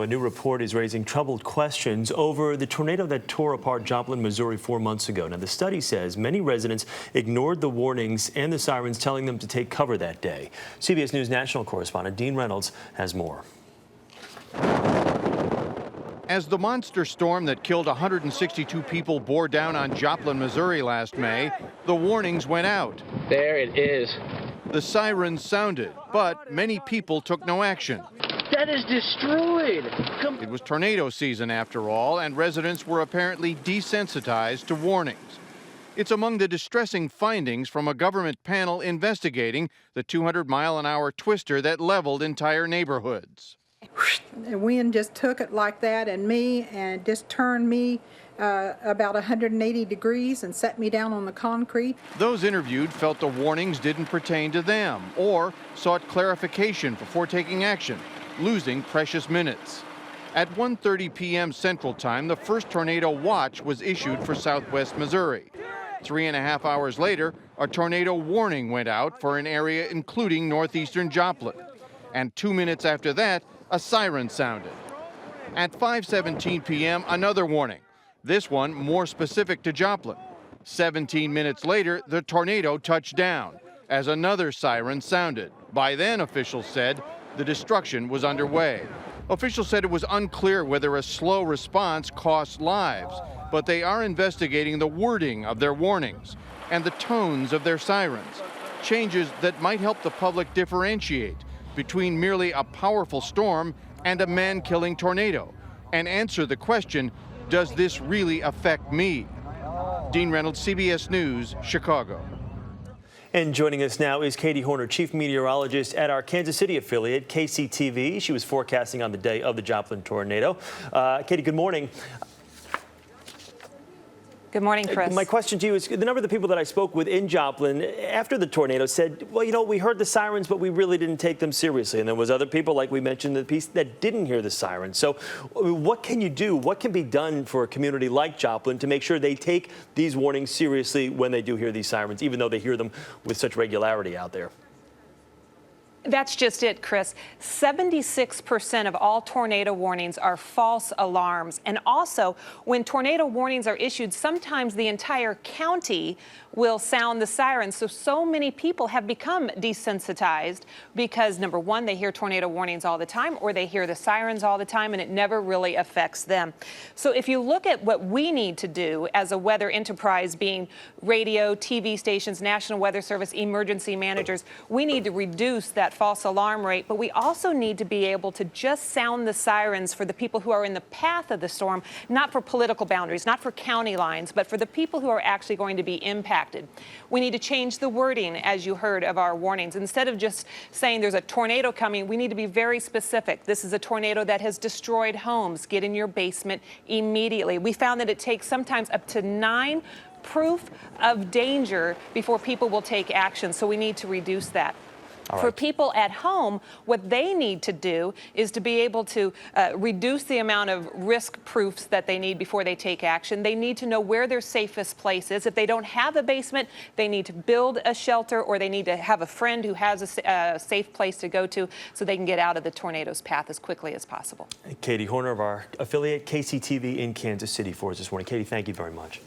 A new report is raising troubled questions over the tornado that tore apart Joplin, Missouri 4 months ago. Now, the study says many residents ignored the warnings and the sirens telling them to take cover that day. CBS News national correspondent Dean Reynolds has more. As the monster storm that killed 162 people bore down on Joplin, Missouri last May, the warnings went out. There it is. The sirens sounded, but many people took no action. That is destroyed. It was tornado season after all, and residents were apparently desensitized to warnings. It's among the distressing findings from a government panel investigating the 200-mile-an-hour twister that leveled entire neighborhoods. The wind just took it like that and just turned me about 180 degrees and set me down on the concrete. Those interviewed felt the warnings didn't pertain to them or sought clarification before taking action, losing precious minutes. At 1:30 p.m. Central Time, the first tornado watch was issued for southwest Missouri. 3.5 hours later, a tornado warning went out for an area including northeastern Joplin. And 2 minutes after that, a siren sounded. At 5:17 p.m., another warning, this one more specific to Joplin. 17 minutes later, the tornado touched down as another siren sounded. By then, officials said, the destruction was underway. Officials said it was unclear whether a slow response cost lives, but they are investigating the wording of their warnings and the tones of their sirens, changes that might help the public differentiate between merely a powerful storm and a man-killing tornado, and answer the question, does this really affect me? Dean Reynolds, CBS News, Chicago. And joining us now is Katie Horner, chief meteorologist at our Kansas City affiliate, KCTV. She was forecasting on the day of the Joplin tornado. Katie, good morning. Good morning, Chris. My question to you is, the number of the people that I spoke with in Joplin after the tornado said, well, you know, we heard the sirens, but we really didn't take them seriously. And there was other people, like we mentioned in the piece, that didn't hear the sirens. So what can you do? What can be done for a community like Joplin to make sure they take these warnings seriously when they do hear these sirens, even though they hear them with such regularity out there? That's just it, Chris. 76% of all tornado warnings are false alarms. And also, when tornado warnings are issued, sometimes the entire county will sound the sirens. So many people have become desensitized because, number one, they hear tornado warnings all the time, or they hear the sirens all the time, and it never really affects them. So if you look at what we need to do as a weather enterprise, being radio, TV stations, National Weather Service, emergency managers, we need to reduce that false alarm rate, but we also need to be able to just sound the sirens for the people who are in the path of the storm, not for political boundaries, not for county lines, but for the people who are actually going to be impacted. We need to change the wording, as you heard, of our warnings. Instead of just saying there's a tornado coming, we need to be very specific. This is a tornado that has destroyed homes. Get in your basement immediately. We found that it takes sometimes up to 9 proof of danger before people will take action, so we need to reduce that. Right. For people at home, what they need to do is to be able to reduce the amount of risk proofs that they need before they take action. They need to know where their safest place is. If they don't have a basement, they need to build a shelter, or they need to have a friend who has a safe place to go to so they can get out of the tornado's path as quickly as possible. Katie Horner of our affiliate KCTV in Kansas City for us this morning. Katie, thank you very much.